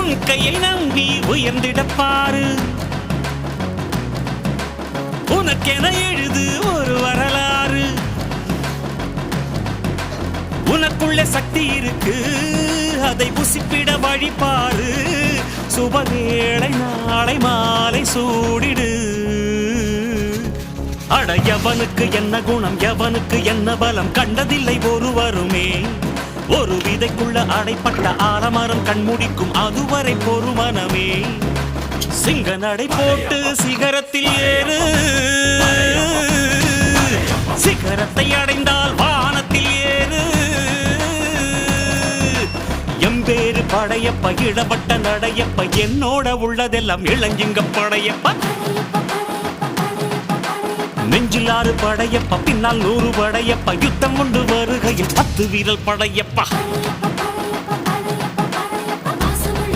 உன் கையை நம்பி உயர்ந்திடப்பாரு உனக்கென எழுது ஒரு வரலாறு உனக்குள்ள சக்தி இருக்கு அதை புசிப்பிட வழிபாரு சுபவேளை நாளை மாலை சூடிடு அட எவனுக்கு என்ன குணம் எவனுக்கு என்ன பலம் கண்டதில்லை ஒருவருமே ஒரு விதைக்குள்ள அடைப்பட்ட ஆலமரம் கண்முடிக்கும் அதுவரை பொறுமனமே சிங்க நடை போட்டு சிகரத்தில் ஏறு சிகரத்தை அடைந்தால் வானத்தில் ஏறு எம்பேரு படையப்ப இடப்பட்ட நடையப்ப என்னோட உள்ளதெல்லாம் இளஞ்சிங்க படையப்ப நெஞ்சில் 6 படையப்ப பின்னால் 100 படையப்ப யுத்தம் கொண்டு வருகையில் 10 வீரல் படையப்பா